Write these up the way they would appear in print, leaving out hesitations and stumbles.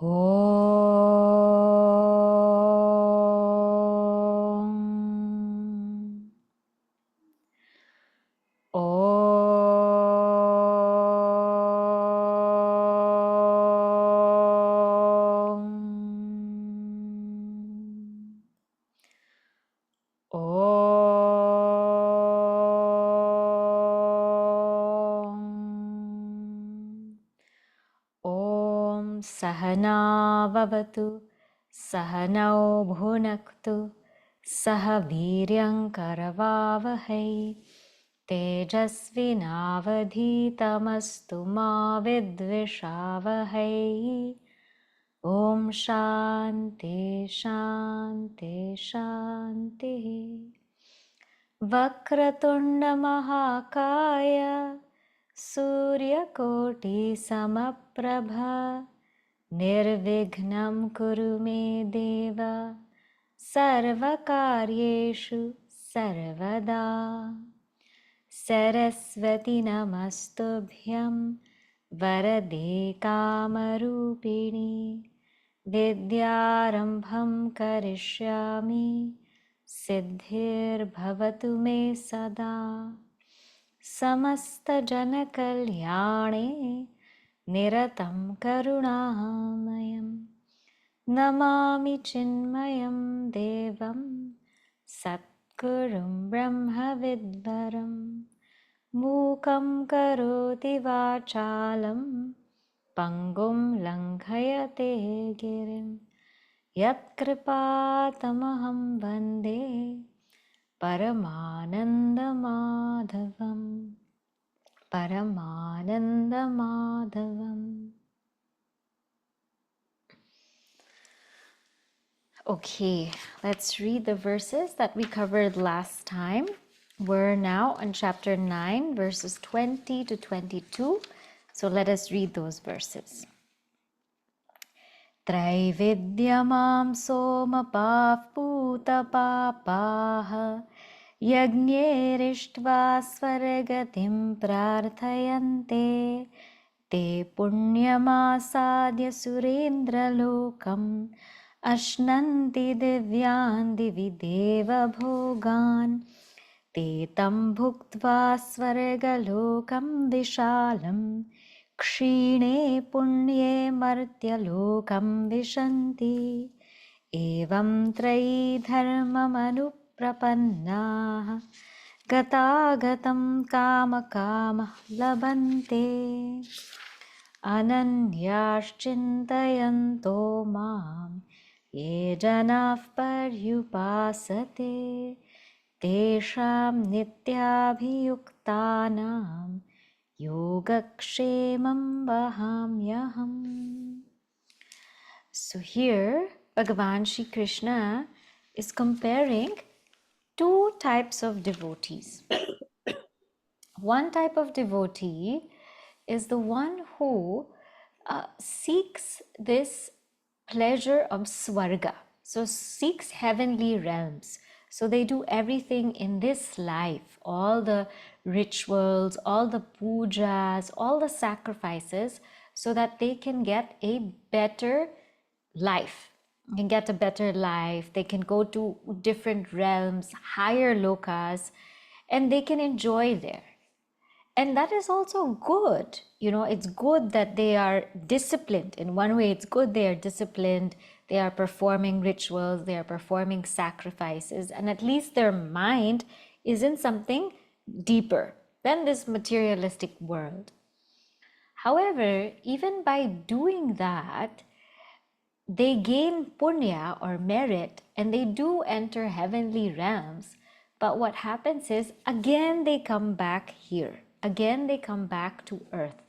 Om. Om Sahana Vavatu Sahanau Bhunaktu Saha Viryam Karavavahai Tejasvinavadhitamastu ma vidvishavahai. Om Shanti Shanti Shanti. Vakratunda Mahakaya Suryakoti Samaprabha Nirvignam Kuru Me Deva Sarvakaryeshu Sarvada. Saraswati Namastubhyam Varade Kamarupini Vidyarambham Karishyami Siddhir Bhavatu Me Sada. Samasta Jana Kalyane Niratam Karunamayam Namami Chinmayam Devam Satgurum Brahma Vidvaram Mukam Karoti Vachalam Pangum Langhayate Girim Yat Kripatamaham Bande Paramananda Madhavam. Paramananda Madhavam. Okay, let's read the verses that we covered last time. We're now on chapter 9, verses 20 to 22. So let us read those verses. Traividyamam somapah puta papaha Yagnerištva svaragatim prarthayante te punyamasadya surendra lokam ashnanti divyan divideva bhogan te tam bhuktva svargalokam vishalam kshine punye martyalokam vishanti evam trayi dharmam Prapannaha Gatagatam Kama Kama Labante Ananyaschintayanto Mam Ye Janah Paryupasate Tesham Nityabhiyuktanam YogaKsemam Vahamyaham. So here Bhagavan Shri Krishna is comparing two types of devotees. One type of devotee is the one who seeks this pleasure of Swarga, so seeks heavenly realms. So they do everything in this life, all the rituals, all the pujas, all the sacrifices, so that they can get a better life. Can get a better life, they can go to different realms, higher lokas, and they can enjoy there. And that is also good. It's good that they are disciplined. In one way, it's good they are disciplined, they are performing rituals, they are performing sacrifices, and at least their mind is in something deeper than this materialistic world. However, even by doing that, they gain punya or merit and they do enter heavenly realms. But what happens is, again they come back here. Again they come back to earth.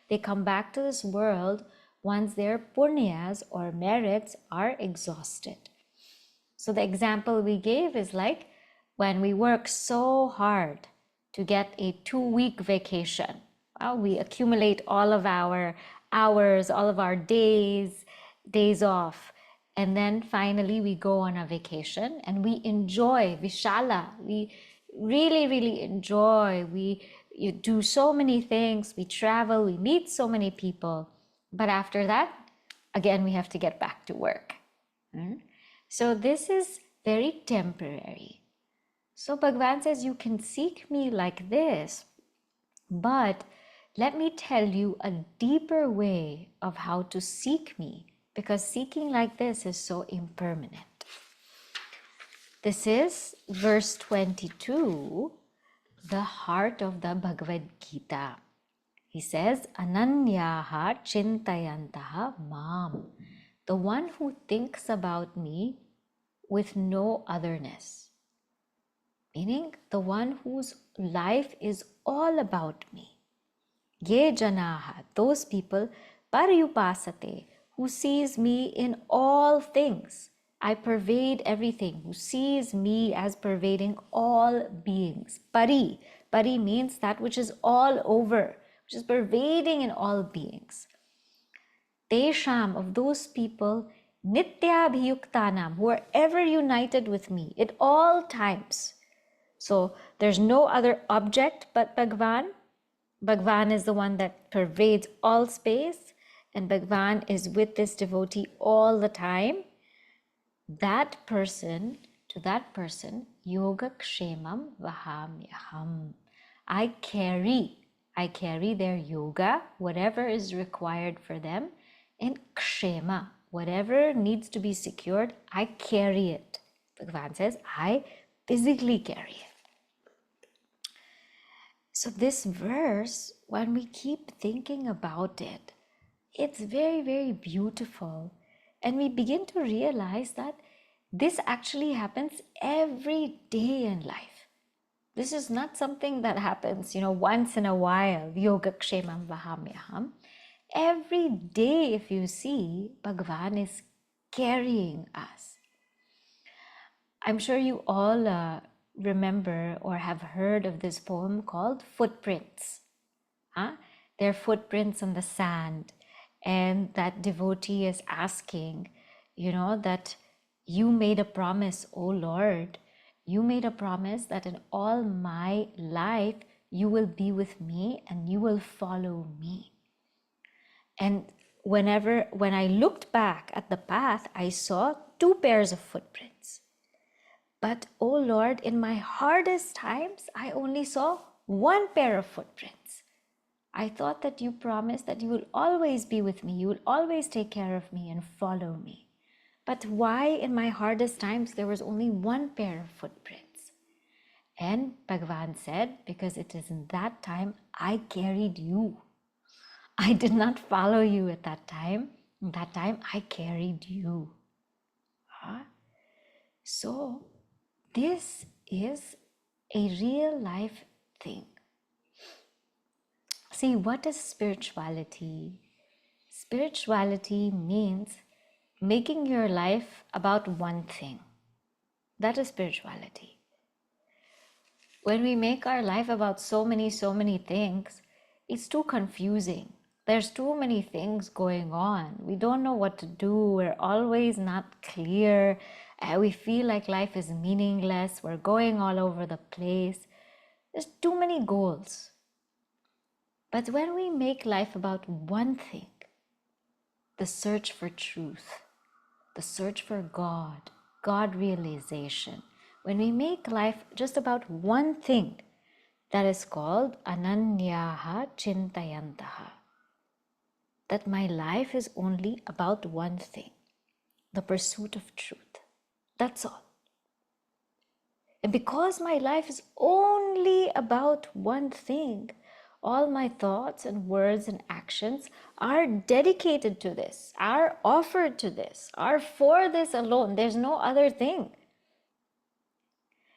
They come back to this world once their punyas or merits are exhausted. So the example we gave is like when we work so hard to get a 2-week vacation. Well, we accumulate all of our hours, all of our days off, and then finally we go on a vacation and we enjoy Vishala. We really enjoy. You do so many things, we travel, we meet so many people, but after that again we have to get back to work. So this is very temporary. So Bhagwan says, you can seek me like this, but let me tell you a deeper way of how to seek me, because seeking like this is so impermanent. This is verse 22, the heart of the Bhagavad Gita. He says, Ananyaha chintayantaha mam, the one who thinks about me with no otherness. Meaning the one whose life is all about me. Ye janaha, those people, paryupasate, who sees me in all things. I pervade everything, who sees me as pervading all beings. Pari means that which is all over, which is pervading in all beings. Tesham, of those people, nityabhiyuktanam, who are ever united with me at all times. So there's no other object but Bhagwan. Bhagwan is the one that pervades all space, and Bhagwan is with this devotee all the time. That person, to that person, YogaKsemam vahamyaham. I carry their yoga, whatever is required for them, and kshema, whatever needs to be secured, I carry it. Bhagwan says, I physically carry it. So this verse, when we keep thinking about it, it's very, very beautiful. And we begin to realize that this actually happens every day in life. This is not something that happens, once in a while, YogaKsemam vahamyaham. Every day, if you see, Bhagwan is carrying us. I'm sure you all remember or have heard of this poem called Footprints. They're footprints on the sand, and that devotee is asking, that you made a promise, O Lord, you made a promise that in all my life you will be with me and you will follow me. And when I looked back at the path, I saw 2 pairs of footprints. But, oh Lord, in my hardest times, I only saw 1 pair of footprints. I thought that you promised that you will always be with me, you will always take care of me and follow me. But why in my hardest times there was only 1 pair of footprints? And Bhagwan said, because it is in that time I carried you. I did not follow you at that time. In that time I carried you. So this is a real life thing. See, what is spirituality? Spirituality means making your life about one thing. That is spirituality. When we make our life about so many things, it's too confusing. There's too many things going on. We don't know what to do. We're always not clear. We feel like life is meaningless. We're going all over the place. There's too many goals. But when we make life about one thing, the search for truth, the search for God realization, when we make life just about one thing, that is called ananyaha chintayantaha. That my life is only about one thing, the pursuit of truth. That's all. And because my life is only about one thing, all my thoughts and words and actions are dedicated to this, are offered to this, are for this alone. There's no other thing.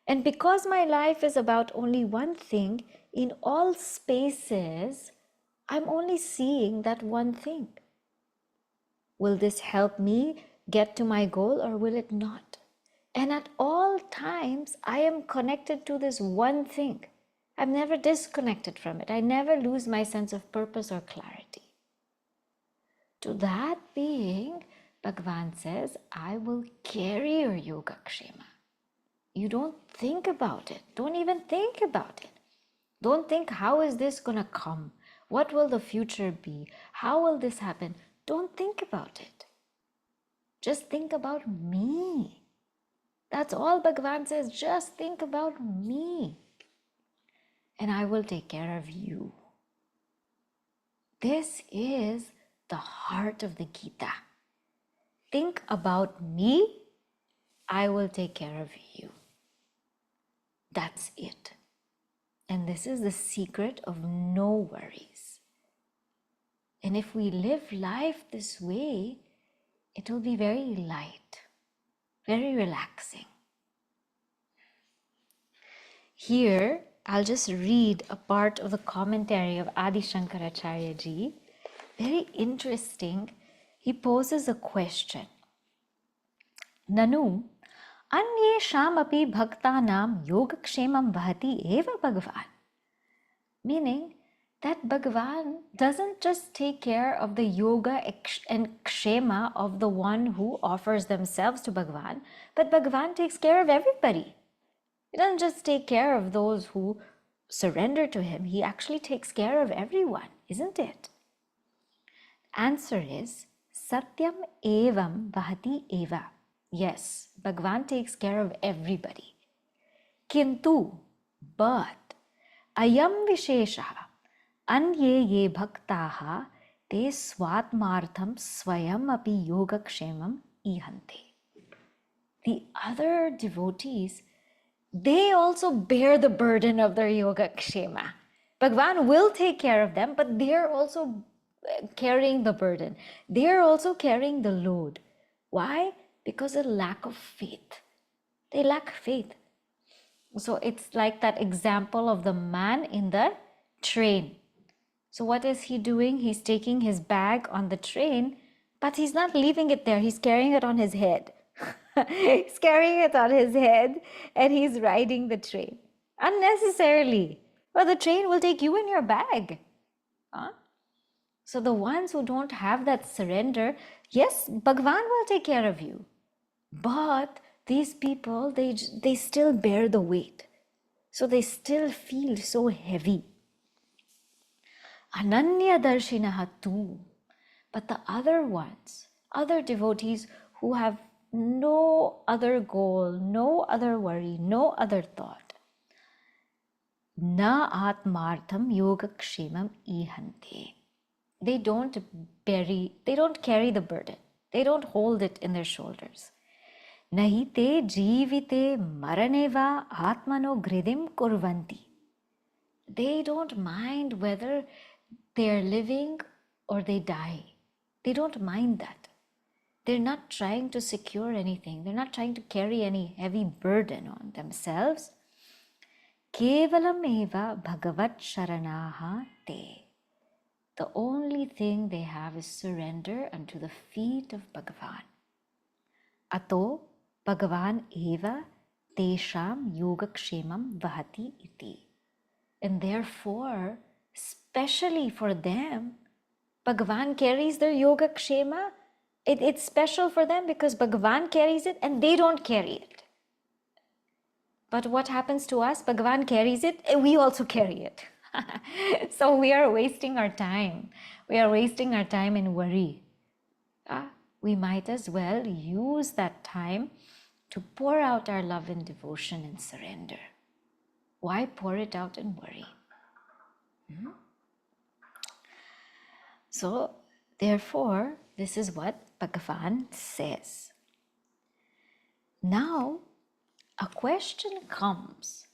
And because my life is about only one thing, in all spaces, I'm only seeing that one thing. Will this help me get to my goal or will it not? And at all times, I am connected to this one thing. I'm never disconnected from it. I never lose my sense of purpose or clarity. To that being, Bhagwan says, I will carry your YogaKsema. You don't think about it. Don't even think about it. Don't think, how is this going to come? What will the future be? How will this happen? Don't think about it. Just think about me. That's all Bhagavan says. Just think about me, and I will take care of you. This is the heart of the Gita. Think about me, I will take care of you. That's it. And this is the secret of no worries. And if we live life this way, it will be very light, very relaxing. Here, I'll just read a part of the commentary of Adi Shankracharyaji. Very interesting. He poses a question. Nanu, anyesham api bhaktanam yogakshemam vahati eva Bhagwan. Meaning that Bhagwan doesn't just take care of the yoga and kshema of the one who offers themselves to Bhagwan, but Bhagwan takes care of everybody. He doesn't just take care of those who surrender to him, he actually takes care of everyone, isn't it? Answer is Satyam evam vahati eva. Yes, Bhagwan takes care of everybody. Kintu, but ayam visheshaha anye ye bhaktaha te swatmartham swayam api yogakshemam ihante. The other devotees, they also bear the burden of their YogaKsema. Bhagwan will take care of them, but they're also carrying the burden. They're also carrying the load. Why? Because of lack of faith. They lack faith. So it's like that example of the man in the train. So what is he doing? He's taking his bag on the train, but he's not leaving it there. He's carrying it on his head. He's carrying it on his head and he's riding the train unnecessarily. Well, the train will take you in your bag. Huh? So the ones who don't have that surrender, yes, Bhagwan will take care of you. But these people, they still bear the weight. So they still feel so heavy. Ananya darshinaha too. But the other ones, other devotees who have no other goal, no other worry, no other thought. Na atmartham yogakshemam ihante. They don't carry the burden. They don't hold it in their shoulders. Nahi te jivite maraneva atmano gridim kurvanti. They don't mind whether they're living or they die. They don't mind that. They're not trying to secure anything. They're not trying to carry any heavy burden on themselves. Kevalam eva bhagavat sharanaha te. The only thing they have is surrender unto the feet of Bhagavan. Ato Bhagavan eva tesham yogakshemam vahati iti. And therefore, especially for them, Bhagavan carries their YogaKsema. It's special for them because Bhagavan carries it and they don't carry it. But what happens to us? Bhagavan carries it and we also carry it. So we are wasting our time. We are wasting our time in worry. We might as well use that time to pour out our love and devotion and surrender. Why pour it out in worry? So, therefore, this is what Bhagavan says. Now, a question comes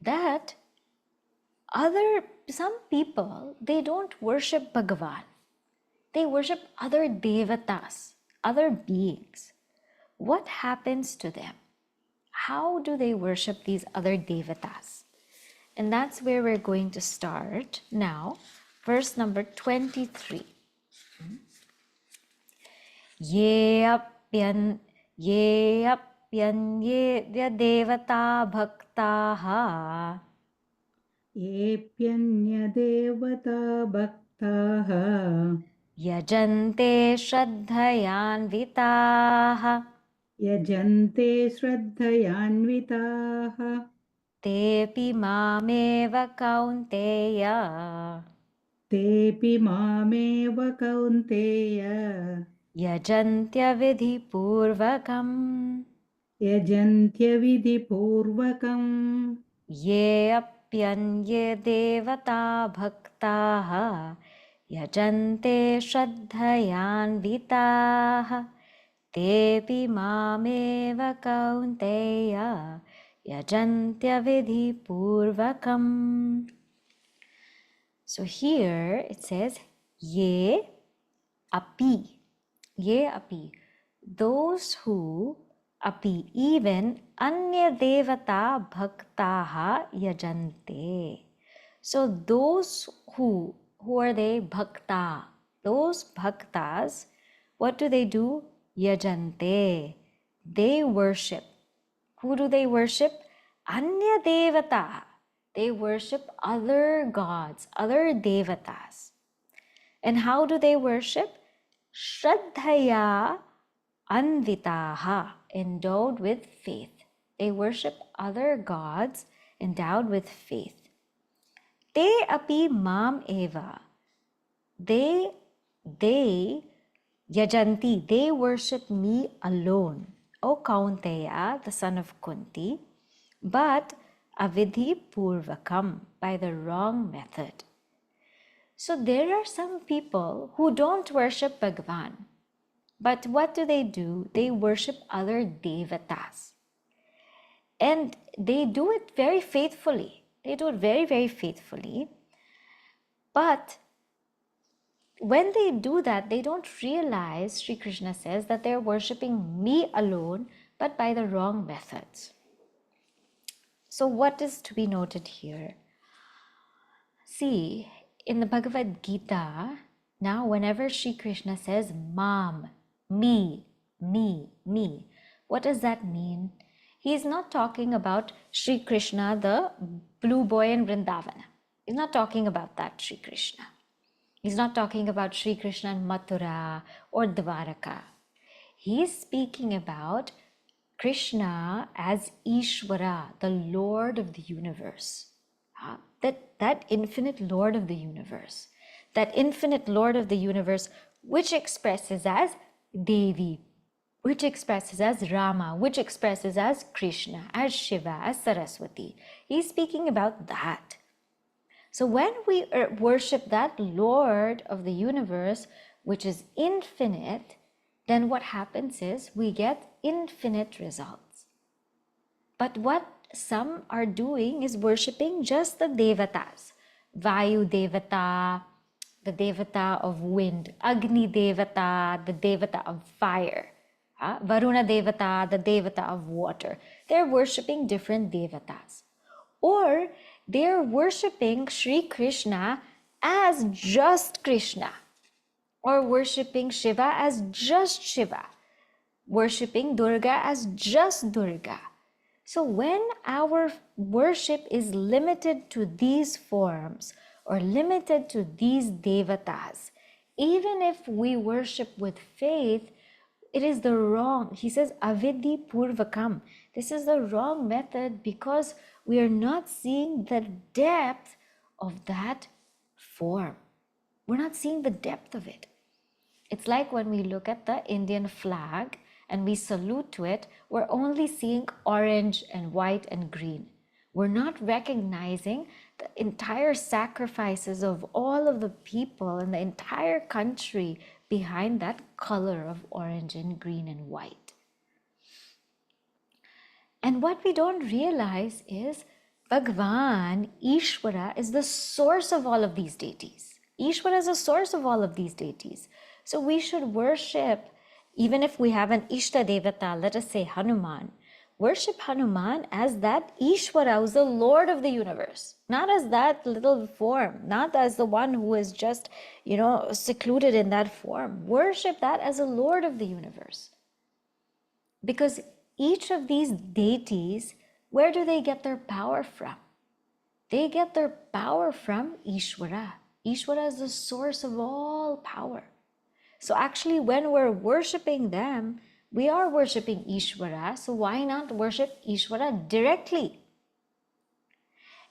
that some people, they don't worship Bhagavan. They worship other Devtas, other beings. What happens to them? How do they worship these other Devtas? And that's where we're going to start now. Verse number 23. Ye apyan ye devata bhaktaha येऽप्यन्यदेवता भक्ताः yajante shraddhayanvitaha यजन्ते श्रद्धयान्विताः tepi mameva kaunteya. तेऽपि मामेव कौन्तेय yajantya vidhi purvakam यजन्त्यविधिपूर्वकम् ye apyanye devata bhaktaha yajante shraddhayanvitaha tepi mameva kaunteya yajantya vidhi purvakam. So here it says ye api. Ye api, those who api, even anya devata bhaktaha yajante. So those who are they? Bhakta. Those bhaktas, what do? Yajante. They worship. Who do they worship? Anya devata. They worship other gods, other devatas. And how do they worship? Shraddhaya anvitaha, endowed with faith. They worship other gods endowed with faith. Te api mam eva. They yajanti, they worship me alone. O Kaunteya, the son of Kunti, but avidhi purvakam, by the wrong method. So there are some people who don't worship Bhagwan. But what do? They worship other devatas. And they do it very faithfully. They do it very, very faithfully. But when they do that, they don't realize, Sri Krishna says, that they're worshipping me alone, but by the wrong methods. So what is to be noted here? See, in the Bhagavad Gita, now whenever Sri Krishna says, Mam, me, what does that mean? He is not talking about Sri Krishna, the blue boy in Vrindavana. He's not talking about that Sri Krishna. He's not talking about Sri Krishna in Mathura or Dwaraka. He is speaking about Krishna as Ishvara, the Lord of the universe. That infinite Lord of the universe. That infinite Lord of the universe, which expresses as Devi, which expresses as Rama, which expresses as Krishna, as Shiva, as Saraswati. He's speaking about that. So when we worship that Lord of the universe, which is infinite, then what happens is we get infinite results. But what some are doing is worshipping just the devatas. Vayu devata, the devata of wind. Agni devata, the devata of fire. Varuna devata, the devata of water. They're worshipping different devatas. Or they're worshipping Sri Krishna as just Krishna. Or worshipping Shiva as just Shiva. Worshipping Durga as just Durga. So when our worship is limited to these forms or limited to these devatas, even if we worship with faith, it is the wrong. He says, avidhi purvakam. This is the wrong method because we are not seeing the depth of that form. We're not seeing the depth of it. It's like when we look at the Indian flag and we salute to it, we're only seeing orange and white and green. We're not recognizing the entire sacrifices of all of the people in the entire country behind that color of orange and green and white. And what we don't realize is Bhagwan, Ishvara, is the source of all of these deities. Ishvara is the source of all of these deities. So we should worship, even if we have an Ishta Devata, let us say Hanuman, worship Hanuman as that Ishvara, who's the Lord of the universe, not as that little form, not as the one who is just, secluded in that form. Worship that as a Lord of the universe. Because each of these deities, where do they get their power from? They get their power from Ishvara. Ishvara is the source of all power. So actually, when we're worshipping them, we are worshipping Ishvara. So why not worship Ishvara directly?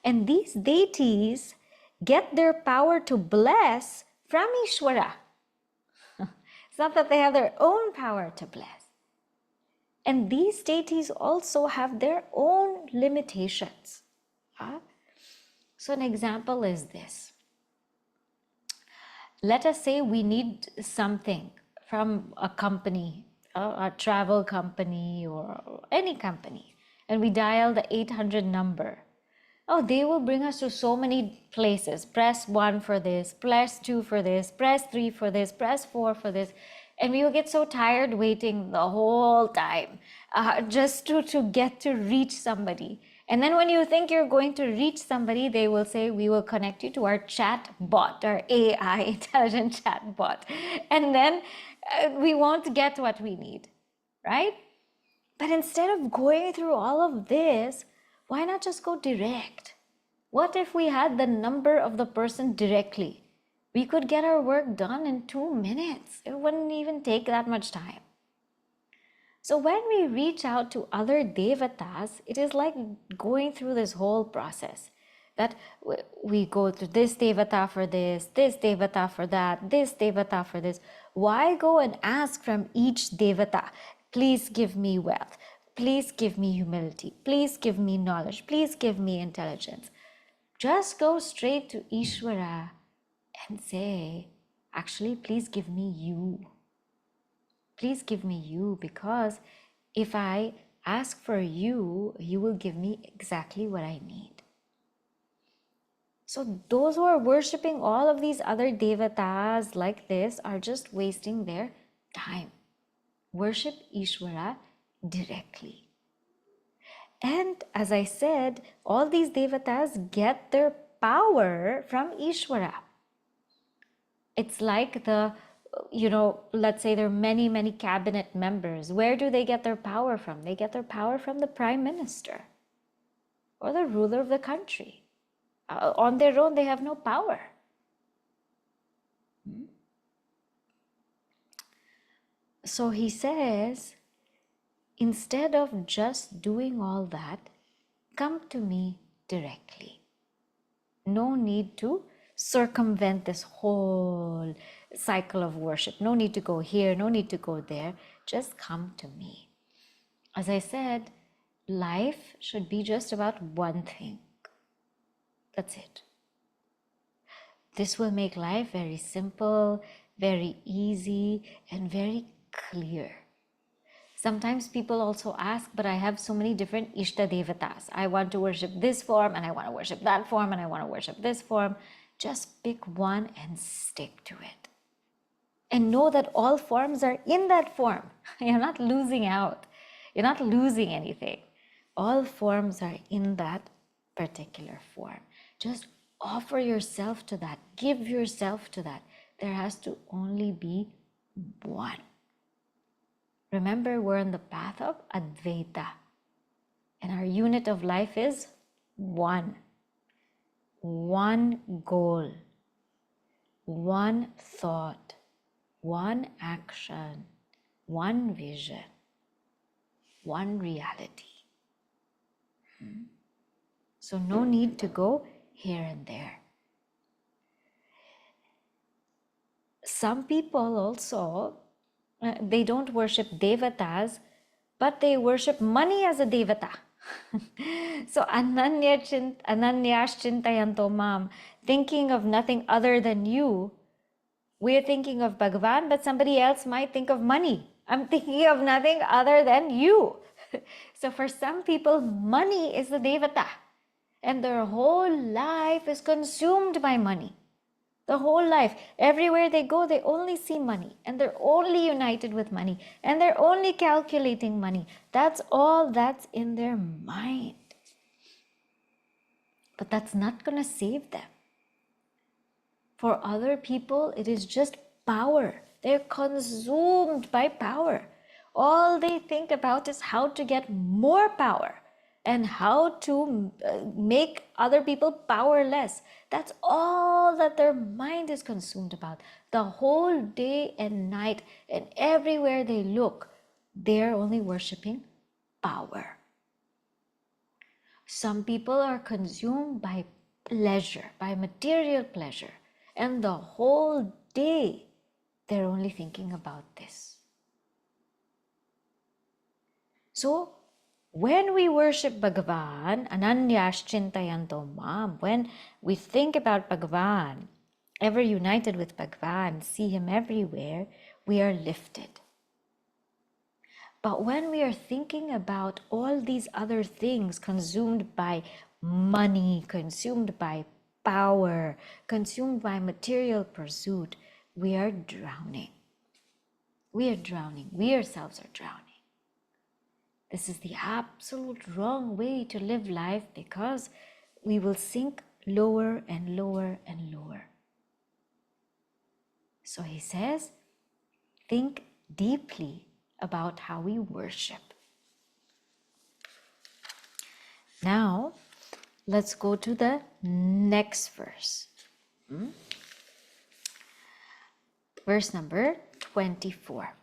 And these deities get their power to bless from Ishvara. It's not that they have their own power to bless. And these deities also have their own limitations. So an example is this. Let us say we need something from a company, a travel company or any company, and we dial the 800 number. Oh, they will bring us to so many places. Press 1 for this, press 2 for this, press 3 for this, press 4 for this. And we will get so tired waiting the whole time just to get to reach somebody. And then when you think you're going to reach somebody, they will say, we will connect you to our chat bot, our AI, intelligent chat bot. And then we won't get what we need, right? But instead of going through all of this, why not just go direct? What if we had the number of the person directly? We could get our work done in 2 minutes. It wouldn't even take that much time. So when we reach out to other devatas, it is like going through this whole process. That we go to this devata for this devata for that, this devata for this. Why go and ask from each devata, please give me wealth, please give me humility, please give me knowledge, please give me intelligence. Just go straight to Ishvara and say, actually, please give me you. Please give me you, because if I ask for you, you will give me exactly what I need. So those who are worshipping all of these other devatas like this are just wasting their time. Worship Ishvara directly. And as I said, all these devatas get their power from Ishvara. It's like let's say there are many, many cabinet members. Where do they get their power from? They get their power from the prime minister or the ruler of the country. On their own, they have no power. So he says, instead of just doing all that, come to me directly. No need to circumvent this whole cycle of worship. No need to go here, no need to go there. Just come to me. As I said, life should be just about one thing. That's it. This will make life very simple, very easy, and very clear. Sometimes people also ask, but I have so many different Ishta Devatas. I want to worship this form, and I want to worship that form, and I want to worship this form. Just pick one and stick to it. And know that all forms are in that form. You're not losing out. You're not losing anything. All forms are in that particular form. Just offer yourself to that. Give yourself to that. There has to only be one. Remember, we're on the path of Advaita. And our unit of life is one. One goal. One thought. One action. One vision. One reality. So no need to go here and there. Some people also, they don't worship devatas, but they worship money as a devata. So ananyas chintayanto mam, thinking of nothing other than you. We're thinking of Bhagwan, but somebody else might think of money. I'm thinking of nothing other than you. So for some people, money is the devata, and their whole life is consumed by money. The whole life, everywhere they go, they only see money, and they're only united with money, and they're only calculating money. That's all that's in their mind. But that's not going to save them. For other people, it is just power. They're consumed by power. All they think about is how to get more power and how to make other people powerless. That's all that their mind is consumed about. The whole day and night, and everywhere they look, they're only worshipping power. Some people are consumed by pleasure, by material pleasure, and the whole day They're only thinking about this. So, when we worship Bhagavan, Ananyash Chintayanto Mam, when we think about Bhagavan, ever united with Bhagavan, see him everywhere, we are lifted. But when we are thinking about all these other things consumed by money, consumed by power, consumed by material pursuit, we are drowning. We are drowning. We ourselves are drowning. This is the absolute wrong way to live life because we will sink lower and lower and lower. So he says, think deeply about how we worship. Now, let's go to the next verse. Verse number 24.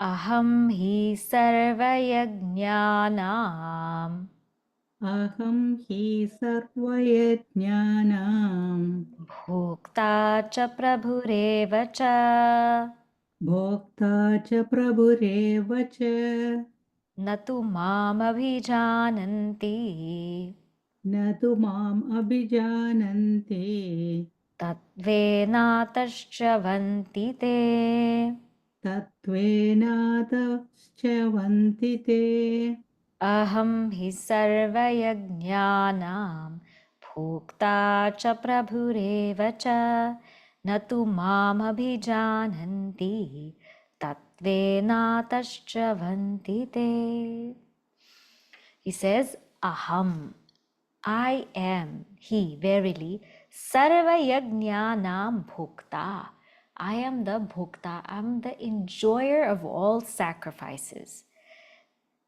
Aham hi sarvayajnanam Aham hi sarvayajnanam bhokta cha prabhureva cha bhokta cha prabhureva cha natu mam abhijananti na tu mam abhijanante tatvenatascha te. tatvena tascha vantite Aham hi sarvayajnanam bhokta cha prabhureva cha natu mam abhijananti tatvenatascha te. He says, Aham, I am, he, verily, sarvayajnanam bhokta. I am the bhokta, I am the enjoyer of all sacrifices.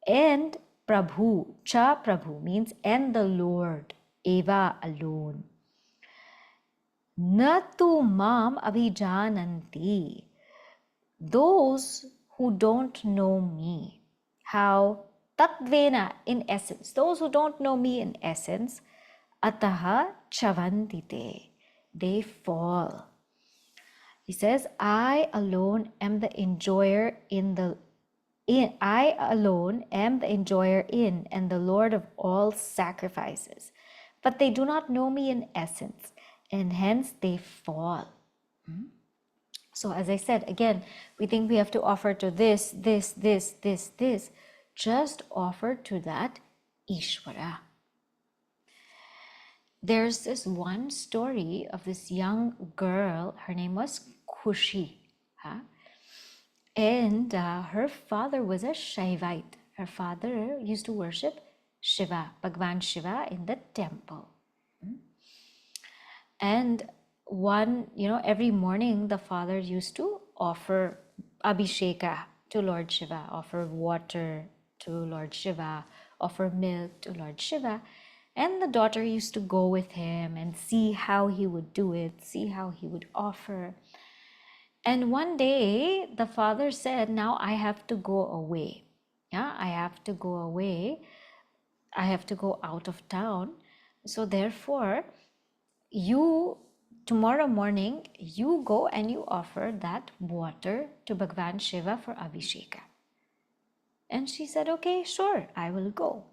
And Prabhu, cha Prabhu means and the Lord, eva alone. Natu mam abhijananti. Those who don't know me. How? Tatvena, in essence. Those who don't know me in essence, ataha chavantite. They fall. He says, I alone am the enjoyer I alone am the enjoyer in and the Lord of all sacrifices. But they do not know me in essence, and hence they fall. So as I said, again, we think we have to offer to this. Just offer to that Ishvara. There's this one story of this young girl. Her name was Khushi. Huh? And her father was a Shaivite. Her father used to worship Shiva, Bhagwan Shiva in the temple. And every morning the father used to offer Abhisheka to Lord Shiva, offer water to Lord Shiva, offer milk to Lord Shiva. And the daughter used to go with him and see how he would do it, see how he would offer. And one day the father said, now I have to go away. Yeah, I have to go away. I have to go out of town. So therefore, tomorrow morning, you go and you offer that water to Bhagwan Shiva for Abhisheka. And she said, okay, sure, I will go.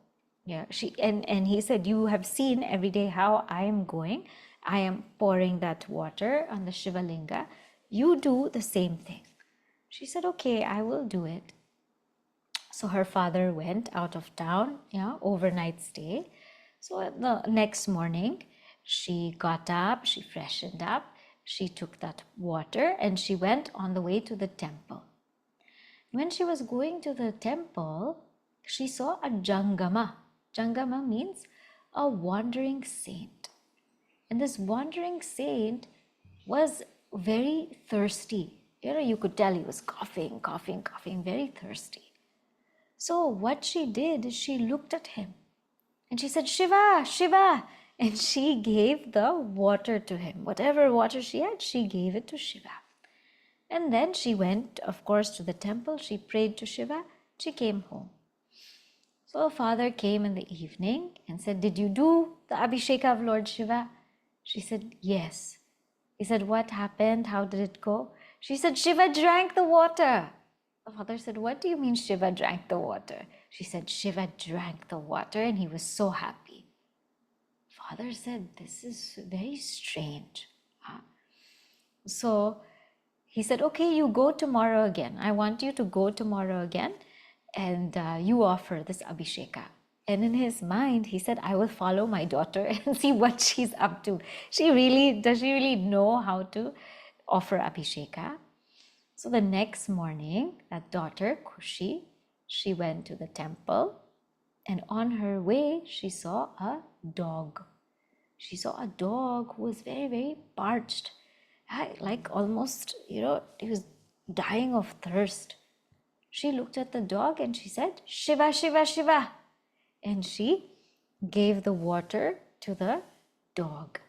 Yeah, and he said, you have seen every day how I am going. I am pouring that water on the Shiva Linga. You do the same thing. She said, okay, I will do it. So her father went out of town, overnight stay. So the next morning, she got up, she freshened up, she took that water and she went on the way to the temple. When she was going to the temple, she saw a Jangama. Jangama means a wandering saint. And this wandering saint was very thirsty. You could tell he was coughing, very thirsty. So what she did is she looked at him and she said, Shiva, Shiva. And she gave the water to him. Whatever water she had, she gave it to Shiva. And then she went, of course, to the temple. She prayed to Shiva. She came home. So her father came in the evening and said, did you do the Abhisheka of Lord Shiva? She said, yes. He said, what happened? How did it go? She said, Shiva drank the water. The father said, what do you mean Shiva drank the water? She said, Shiva drank the water and he was so happy. Father said, this is very strange. So he said, okay, you go tomorrow again. I want you to go tomorrow again and you offer this Abhisheka. And in his mind, he said, I will follow my daughter and see what she's up to. Does she really know how to offer Abhisheka? So the next morning, that daughter, Kushi, she went to the temple, and on her way, she saw a dog. She saw a dog who was very, very parched, like almost, he was dying of thirst. She looked at the dog and she said, Shiva, Shiva, Shiva. And she gave the water to the dog.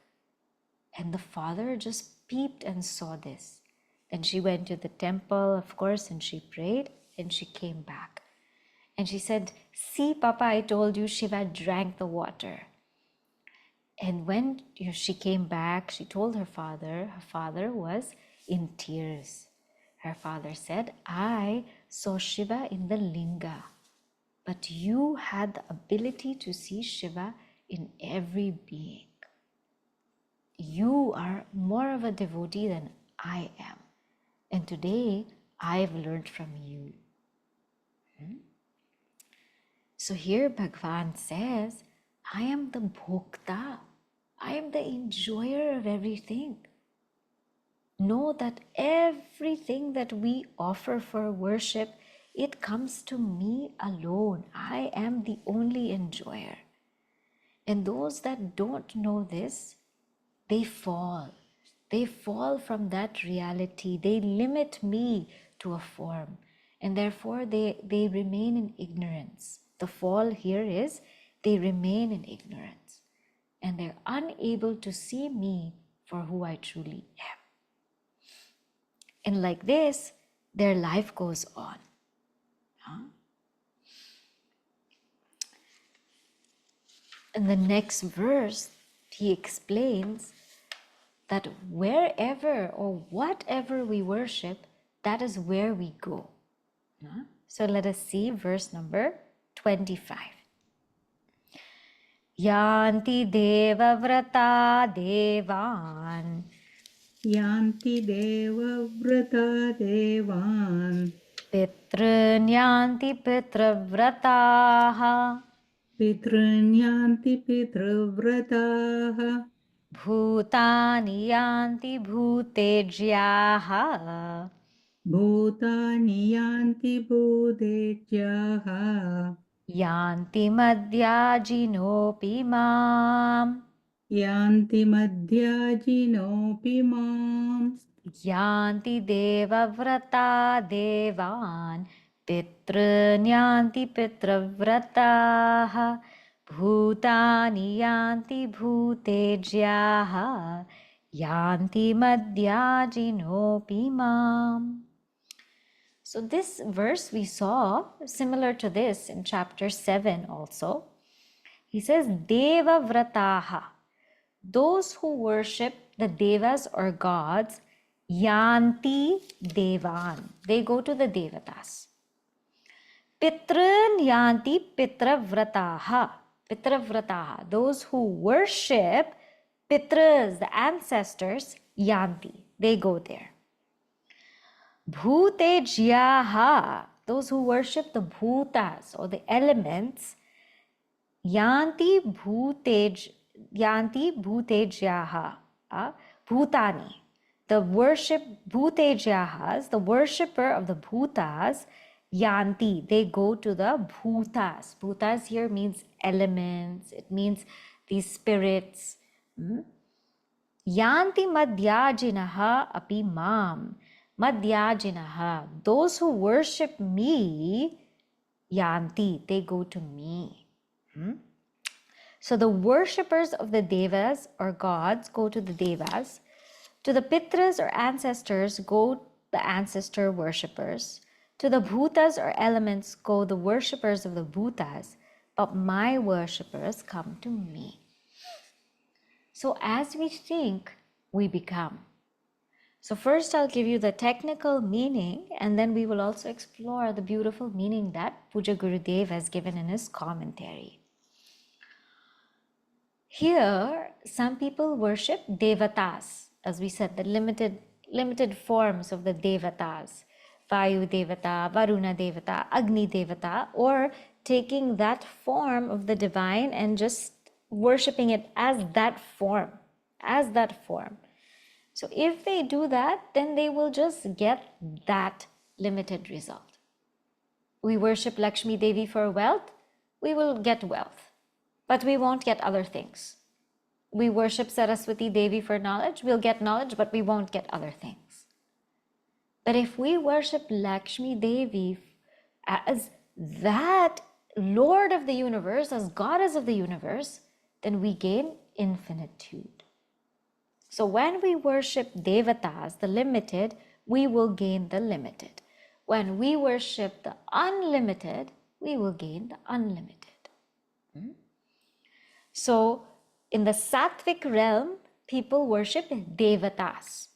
And the father just peeped and saw this. Then she went to the temple, of course, and she prayed and she came back. And she said, see, Papa, I told you Shiva drank the water. And when she came back, she told her father was in tears. Her father said, I saw Shiva in the linga, but you had the ability to see Shiva in every being. You are more of a devotee than I am. And today, I've learned from you. So here Bhagwan says, I am the bhokta. I am the enjoyer of everything. Know that everything that we offer for worship, it comes to me alone. I am the only enjoyer. And those that don't know this, they fall. They fall from that reality. They limit me to a form. And therefore, they remain in ignorance. The fall here is they remain in ignorance. And they're unable to see me for who I truly am. And like this, their life goes on. In the next verse, he explains that wherever or whatever we worship, that is where we go. So let us see verse number 25. Yanti deva vrata devan Yanti deva vrata devan pitrun yanti pitravrataha Pitrunyanti pitravrataha bhutani yanti bhutejyaha Bhutani yanti bhutejyaha yanti madhyajinopi mam Yanti madhyajinopi mam yanti devavrata devan pitrun yanti pitravrataha bhutani yanti bhutejyaha yanti madhyajinopi mam. So this verse we saw similar to this in chapter 7 also. He says Deva Vrataha. Those who worship the devas or gods, Yanti Devan. They go to the Devatas. Pitrun Yanti Pitravrataha. Pitravrataha. Those who worship Pitras, the ancestors, Yanti. They go there. Bhutejyaha, those who worship the bhutas or the elements, yanti bhutejyaha, bhutani. The worship bhutejyahas, the worshipper of the bhutas, yanti, they go to the bhutas. Bhutas here means elements, it means these spirits. Yanti madhyajinaha api mam. Madhyajinaha, those who worship me, yanti, they go to me. So the worshippers of the devas or gods go to the devas. To the pitras or ancestors go the ancestor worshippers. To the bhutas or elements go the worshippers of the bhutas. But my worshippers come to me. So as we think, we become. So first I'll give you the technical meaning, and then we will also explore the beautiful meaning that Puja Gurudev has given in his commentary. Here, some people worship Devatas, as we said, the limited forms of the Devatas, Vayu Devata, Varuna Devata, Agni Devata, or taking that form of the divine and just worshipping it as that form, as that form. So if they do that, then they will just get that limited result. We worship Lakshmi Devi for wealth, we will get wealth, but we won't get other things. We worship Saraswati Devi for knowledge, we'll get knowledge, but we won't get other things. But if we worship Lakshmi Devi as that Lord of the universe, as Goddess of the universe, then we gain infinitude. So when we worship Devatas, the limited, we will gain the limited. When we worship the unlimited, we will gain the unlimited. So in the Sattvic realm, people worship Devatas.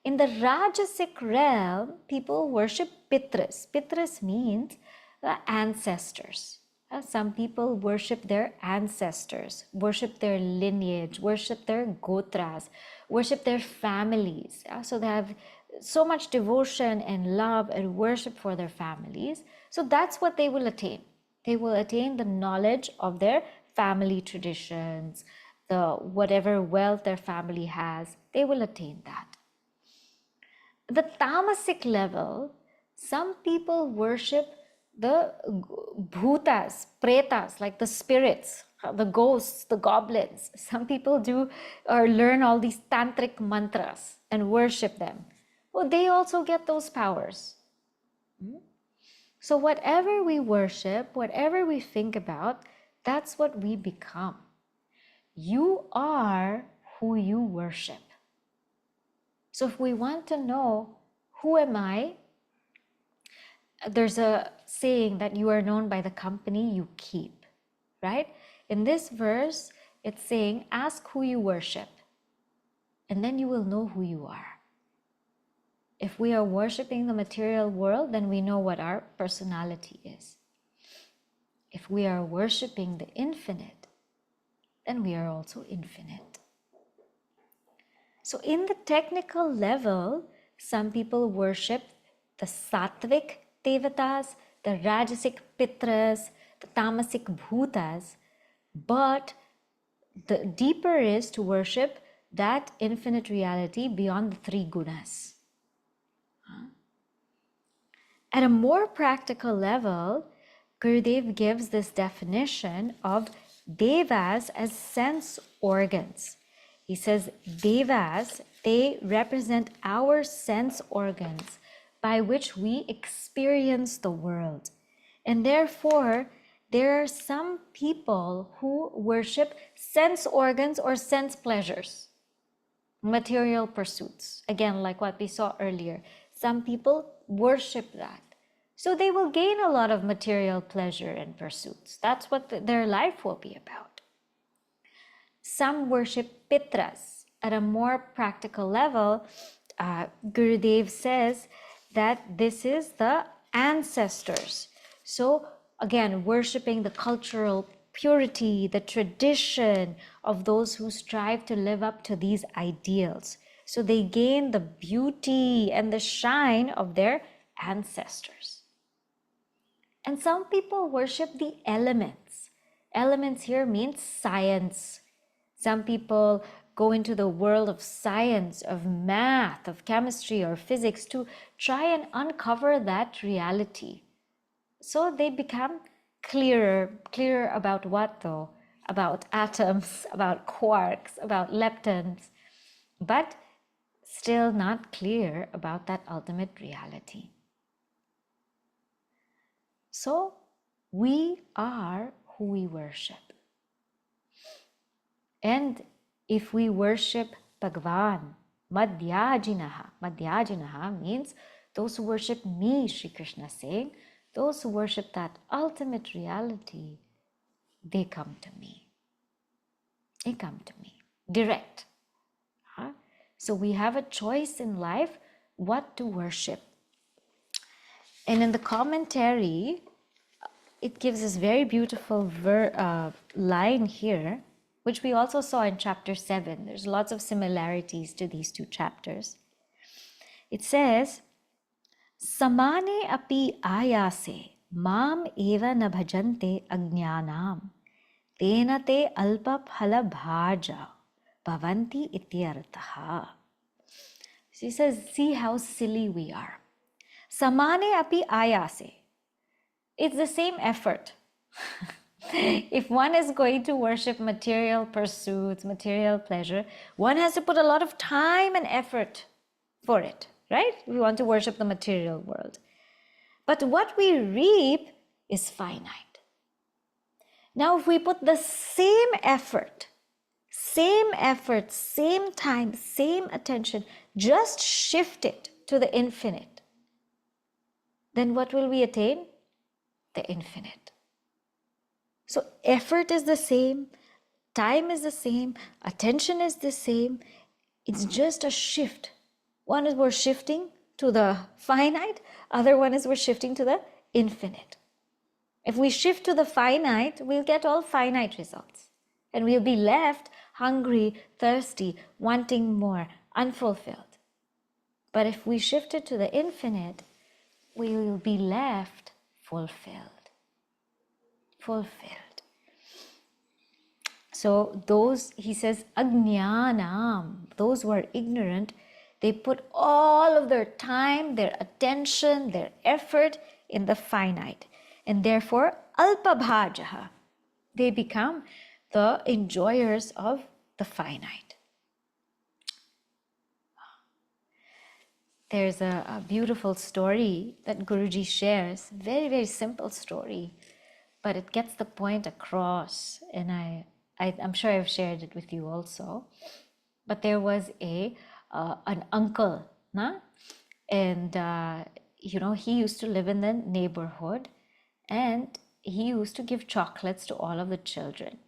In the Rajasic realm, people worship Pitras. Pitras means the ancestors. Some people worship their ancestors, worship their lineage, worship their gotras, worship their families. So they have so much devotion and love and worship for their families. So that's what they will attain. They will attain the knowledge of their family traditions, the whatever wealth their family has, they will attain that. The tamasic level, some people worship the bhutas, pretas, like the spirits, the ghosts, the goblins. Some people do or learn all these tantric mantras and worship them. Well, they also get those powers. So whatever we worship, whatever we think about, that's what we become. You are who you worship. So if we want to know, who am I? There's a saying that you are known by the company you keep, right? In this verse, it's saying, ask who you worship, and then you will know who you are. If we are worshiping the material world, then we know what our personality is. If we are worshiping the infinite, then we are also infinite. So in the technical level, some people worship the sattvic devatas, the rajasic pitras, the tamasic bhutas, but the deeper is to worship that infinite reality beyond the three gunas. At a more practical level, Gurudev gives this definition of devas as sense organs. He says devas, they represent our sense organs by which we experience the world. And therefore, there are some people who worship sense organs or sense pleasures, material pursuits. Again, like what we saw earlier, some people worship that. So they will gain a lot of material pleasure and pursuits. That's what their life will be about. Some worship pitras. At a more practical level, Gurudev says that this is the ancestors. So again, worshipping the cultural purity, the tradition of those who strive to live up to these ideals. So they gain the beauty and the shine of their ancestors. And some people worship the elements. Elements here means science. Some people go into the world of science, of math, of chemistry or physics to try and uncover that reality. So they become clearer about what though? About atoms, about quarks, about leptons, but still not clear about that ultimate reality. So we are who we worship. And if we worship Bhagwan, Madhyajinaha means those who worship me, Sri Krishna is saying, those who worship that ultimate reality, they come to me. They come to me, direct. So we have a choice in life what to worship. And in the commentary, it gives this very beautiful line here, which we also saw in chapter 7. There's lots of similarities to these two chapters. It says, Samane api ayase mam eva na bhajante ajnanam tena te alpa phala bhaja bhavanti ityartha. So he says, see how silly we are. Samane api ayase. It's the same effort. If one is going to worship material pursuits, material pleasure, one has to put a lot of time and effort for it, right? We want to worship the material world. But what we reap is finite. Now, if we put the same effort, same time, same attention, just shift it to the infinite, then what will we attain? The infinite. So effort is the same, time is the same, attention is the same. It's just a shift. One is we're shifting to the finite, other one is we're shifting to the infinite. If we shift to the finite, we'll get all finite results. And we'll be left hungry, thirsty, wanting more, unfulfilled. But if we shift it to the infinite, we will be left fulfilled. So those, he says, ajnanam, those who are ignorant, they put all of their time, their attention, their effort in the finite. And therefore, alpabhajaha, they become the enjoyers of the finite. There's a beautiful story that Guruji shares, very, very simple story, but it gets the point across, and I'm sure I've shared it with you also. But there was an uncle, and he used to live in the neighborhood, and he used to give chocolates to all of the children.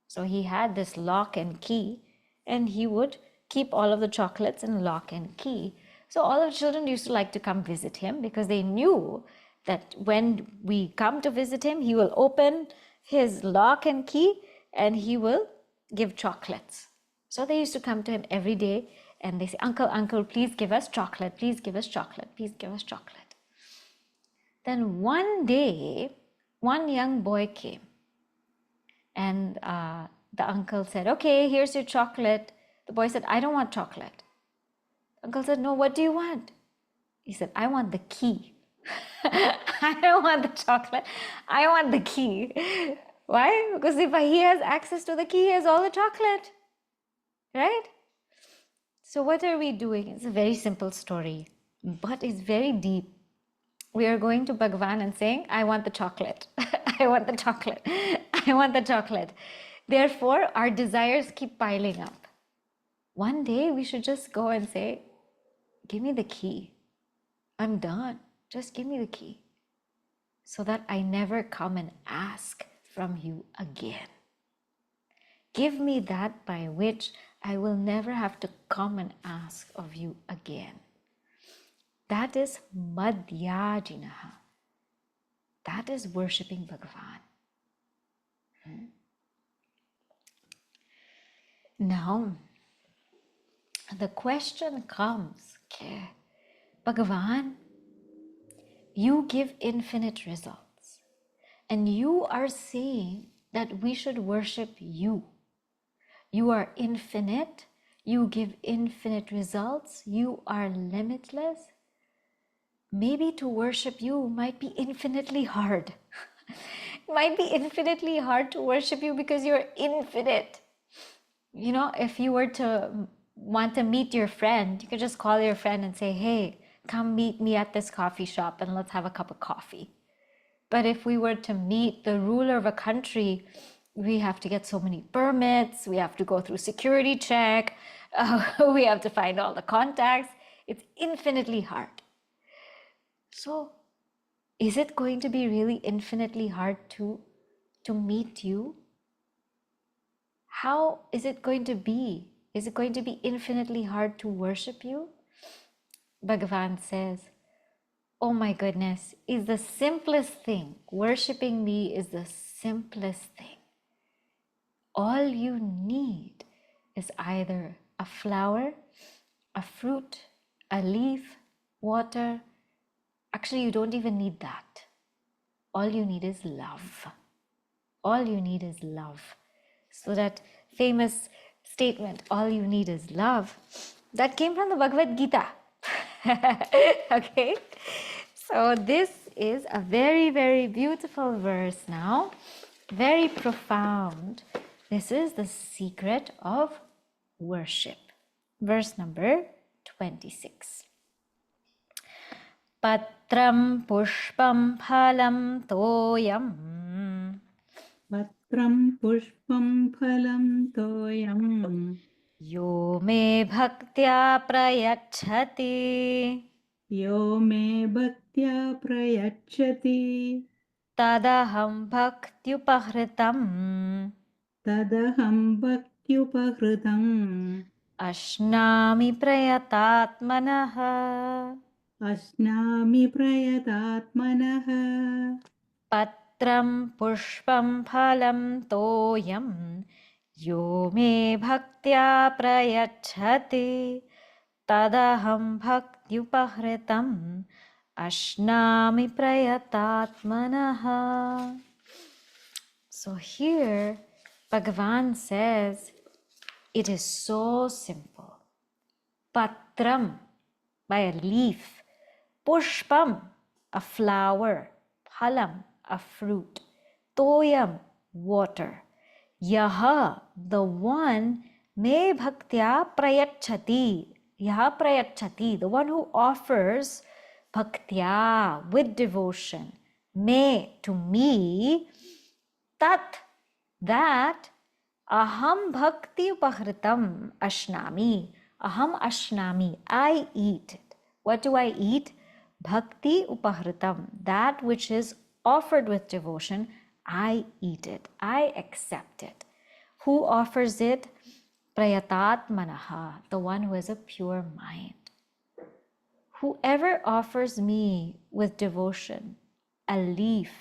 So he had this lock and key, and he would keep all of the chocolates in lock and key. So all of the children used to like to come visit him because they knew that when we come to visit him, he will open his lock and key and he will give chocolates. So they used to come to him every day and they say, Uncle, uncle, please give us chocolate, please give us chocolate, please give us chocolate. Then one day, one young boy came and the uncle said, okay, here's your chocolate. The boy said, I don't want chocolate. Uncle said, no, what do you want? He said, I want the key. I don't want the chocolate. I want the key. Why? Because if he has access to the key, he has all the chocolate. Right? So what are we doing? It's a very simple story, but it's very deep. We are going to Bhagwan and saying, I want the chocolate. I want the chocolate. I want the chocolate. Therefore, our desires keep piling up. One day we should just go and say, give me the key. I'm done. Just give me the key so that I never come and ask from you again. Give me that by which I will never have to come and ask of you again. That is madhyajinaha. That is worshipping Bhagwan. Now, the question comes, okay, Bhagwan, you give infinite results, and you are saying that we should worship you. You are infinite, you give infinite results, you are limitless. Maybe to worship you might be infinitely hard. It might be infinitely hard to worship you because you're infinite. You know, if you were to want to meet your friend, you could just call your friend and say, hey, come meet me at this coffee shop and let's have a cup of coffee. But if we were to meet the ruler of a country, we have to get so many permits, we have to go through security check, we have to find all the contacts. It's infinitely hard. So is it going to be really infinitely hard to meet you? How is it going to be Is it going to be infinitely hard to worship you? Bhagavan says, oh my goodness, is the simplest thing. Worshipping me is the simplest thing. All you need is either a flower, a fruit, a leaf, water. Actually, you don't even need that. All you need is love. All you need is love. So that famous statement, all you need is love, that came from the Bhagavad Gita. Okay? So this is a very, very beautiful verse now. Very profound. This is the secret of worship. Verse number 26. Patram pushpam phalam toyam पत्रं पुष्पं फलं तोयम् यो मे bhaktya prayachati यो मे भक्त्या प्रयच्छति tadaham bhaktyupahritam तदहं भक्त्युपहृतम् ashnami prayatatmanah. अश्नामि प्रयतात्मनः Patram pushpam phalam toyam yo me bhaktya prayachati tadaham bhaktyupahritam ashnami prayatatmanah. So here Bhagavan says it is so simple. Patram, by a leaf. Pushpam, a flower. Phalam, a fruit. Toyam, water. Yaha, the one, me bhaktya prayachati. Yaha prayachati, the one who offers bhaktya, with devotion. Me, to me. Tat, that. Aham bhakti upahritam ashnami. Aham ashnami. I eat it. What do I eat? Bhakti upahritam. That which is offered with devotion, I eat it. I accept it. Who offers it? Prayatat manaha. The one who has a pure mind. Whoever offers me with devotion a leaf,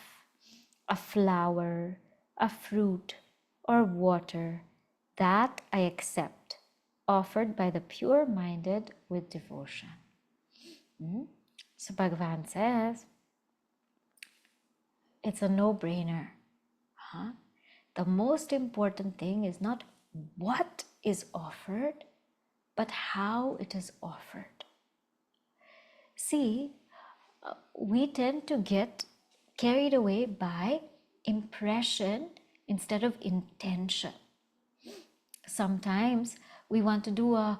a flower, a fruit, or water, that I accept, offered by the pure-minded with devotion. So Bhagavan says, it's a no-brainer. The most important thing is not what is offered, but how it is offered. See, we tend to get carried away by impression instead of intention. Sometimes we want to do a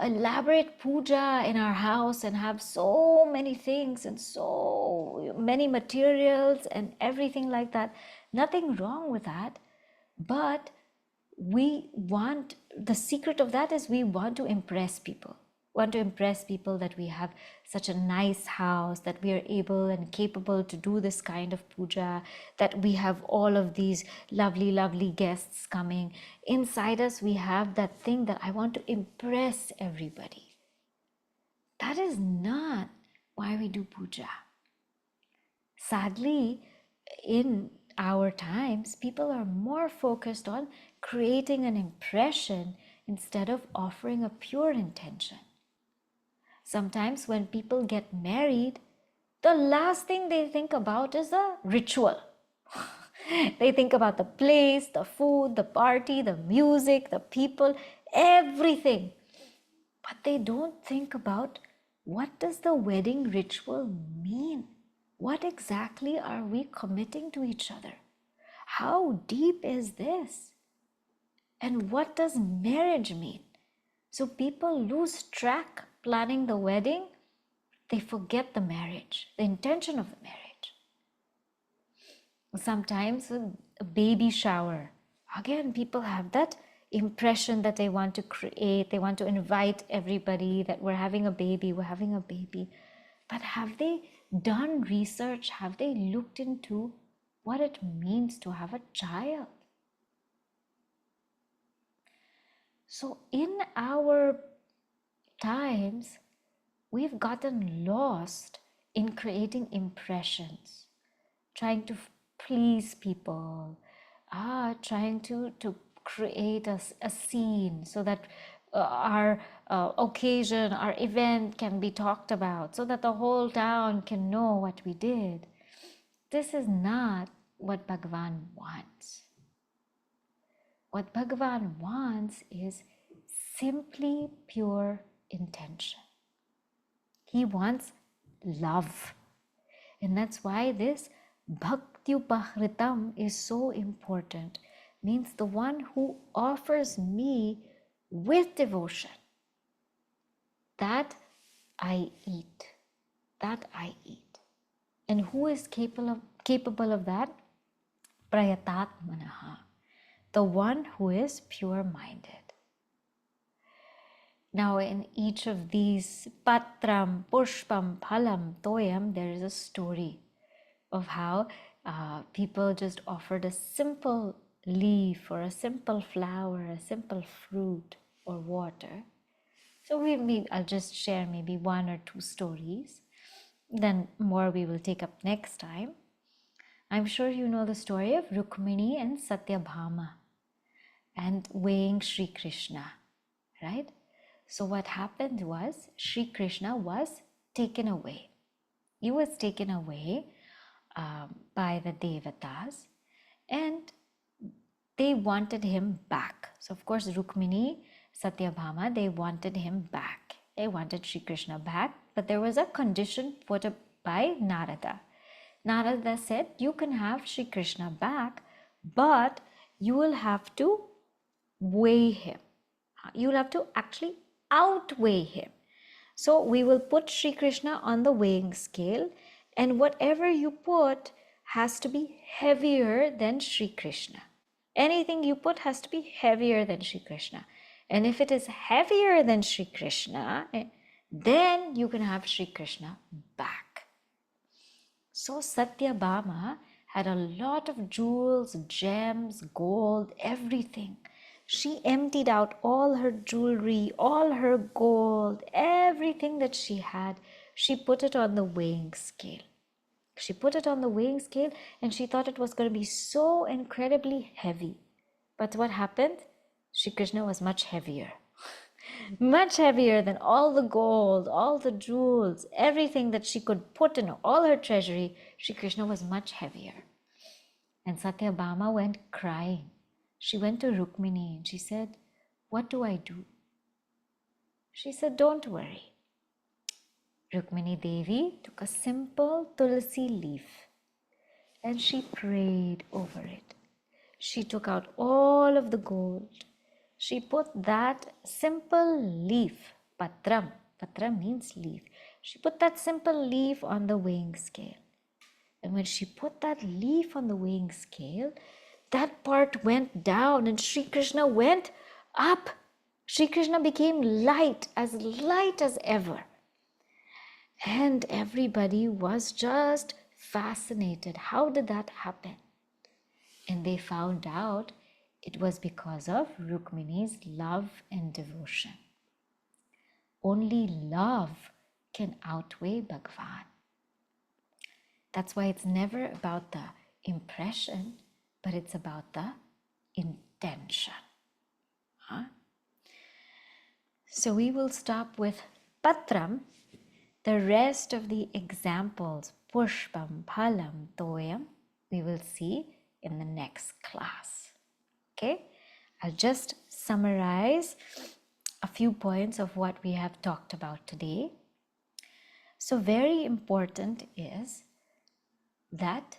elaborate puja in our house and have so many things and so many materials and everything like that. Nothing wrong with that, but we want, the secret of that is we want to impress people. Want to impress people that we have such a nice house, that we are able and capable to do this kind of puja, that we have all of these lovely, lovely guests coming. Inside us, we have that thing that I want to impress everybody. That is not why we do puja. Sadly, in our times, people are more focused on creating an impression instead of offering a pure intention. Sometimes when people get married, the last thing they think about is the ritual. They think about the place, the food, the party, the music, the people, everything. But they don't think about what does the wedding ritual mean? What exactly are we committing to each other? How deep is this? And what does marriage mean? So people lose track planning the wedding. They forget the marriage, the intention of the marriage. Sometimes a baby shower. Again, people have that impression that they want to create. They want to invite everybody that we're having a baby, we're having a baby. But have they done research? Have they looked into what it means to have a child? So in our times, we've gotten lost in creating impressions, trying to please people, trying to create a scene so that our occasion, our event can be talked about, so that the whole town can know what we did. This is not what Bhagwan wants. What Bhagwan wants is simply pure intention. He wants love. And that's why this Bhaktyupahritam is so important. Means the one who offers me with devotion. That I eat. That I eat. And who is capable of that? Prayatatmanaha. The one who is pure-minded. Now in each of these patram, pushpam, phalam, toyam, there is a story of how people just offered a simple leaf or a simple flower, a simple fruit or water. So I'll just share maybe one or two stories. Then more we will take up next time. I'm sure you know the story of Rukmini and Satyabhama and weighing Sri Krishna, right? So what happened was Sri Krishna was taken away. He was taken away by the Devtas, and they wanted him back. So of course Rukmini, Satyabhama, they wanted him back. They wanted Sri Krishna back, but there was a condition put up by Narada. Narada said, you can have Sri Krishna back, but you will have to weigh him. You will have to actually outweigh him. So we will put Sri Krishna on the weighing scale, and whatever you put has to be heavier than Sri Krishna. Anything you put has to be heavier than Sri Krishna. And if it is heavier than Sri Krishna, then you can have Sri Krishna back. So Satyabhama had a lot of jewels, gems, gold, everything. She emptied out all her jewelry, all her gold, everything that she had. She put it on the weighing scale. She put it on the weighing scale and she thought it was going to be so incredibly heavy. But what happened? Shri Krishna was much heavier. Much heavier than all the gold, all the jewels, everything that she could put in all her treasury. Shri Krishna was much heavier. And Satyabhama went crying. She went to Rukmini and she said, what do I do? She said, don't worry. Rukmini Devi took a simple tulsi leaf and she prayed over it. She took out all of the gold. She put that simple leaf, patram means leaf. She put that simple leaf on the weighing scale. And when she put that leaf on the weighing scale, that part went down and Sri Krishna went up. Sri Krishna became light as ever. And everybody was just fascinated. How did that happen? And they found out it was because of Rukmini's love and devotion. Only love can outweigh Bhagwan. That's why it's never about the impression, but it's about the intention. So we will stop with Patram. The rest of the examples, Pushpam, Phalam, Toyam, we will see in the next class. Okay? I'll just summarize a few points of what we have talked about today. So very important is that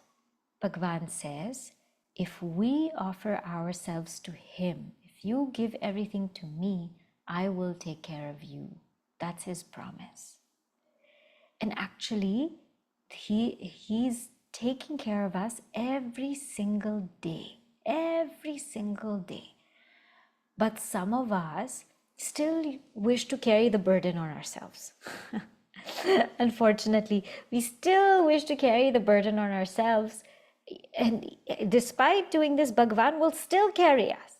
Bhagwan says, if we offer ourselves to him, if you give everything to me, I will take care of you. That's his promise. And actually, he's taking care of us every single day. Every single day. But some of us still wish to carry the burden on ourselves. Unfortunately, we still wish to carry the burden on ourselves. And despite doing this, Bhagwan will still carry us.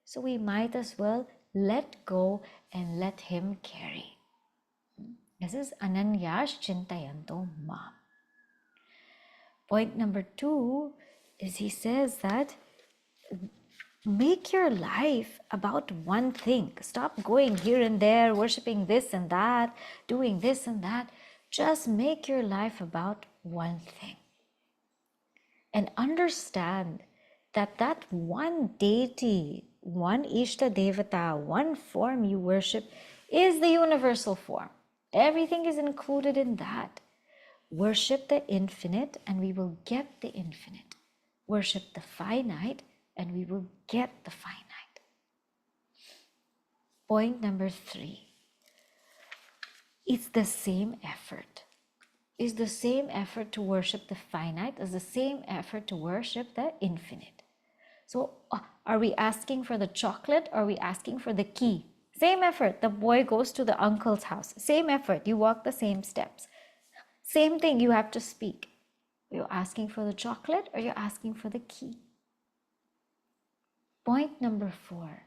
So we might as well let go and let him carry. This is Ananyash Chintayanto Mam. Point number 2 is he says that make your life about one thing. Stop going here and there, worshipping this and that, doing this and that. Just make your life about one thing. And understand that that one deity, one Ishta Devata, one form you worship is the universal form. Everything is included in that. Worship the infinite and we will get the infinite. Worship the finite and we will get the finite. Point number 3. It's the same effort. It's the same effort to worship the finite as the same effort to worship the infinite. So are we asking for the chocolate or are we asking for the key? Same effort. The boy goes to the uncle's house. Same effort. You walk the same steps. Same thing you have to speak. You're asking for the chocolate or you're asking for the key. Point number 4.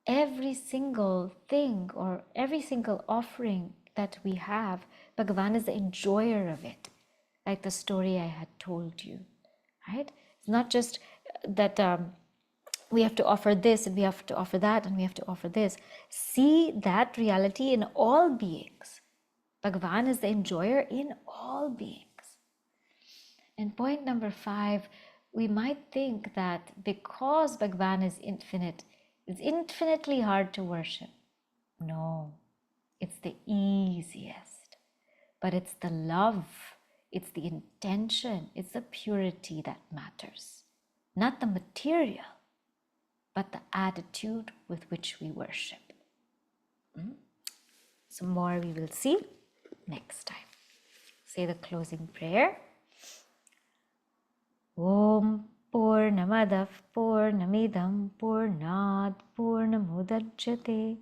Every single thing or every single offering that we have, Bhagavan is the enjoyer of it. Like the story I had told you, right? It's not just that we have to offer this and we have to offer that and we have to offer this. See that reality in all beings. Bhagavan is the enjoyer in all beings. And point number 5, we might think that because Bhagavan is infinite, it's infinitely hard to worship. No, it's the easiest. But it's the love, it's the intention, it's the purity that matters. Not the material, but the attitude with which we worship. Some more we will see next time. Say the closing prayer. Om Purnamadav Purnamidam Purnat Purnamudachyate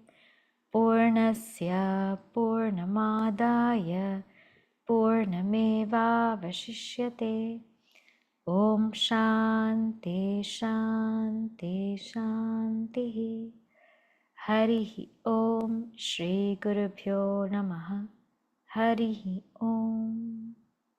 Purnasya Purnamadaya Purnameva Vashishyate. Om Shanti Shanti Shanti. Harihi Om Shri Gurubhyo Namaha. Harihi Om.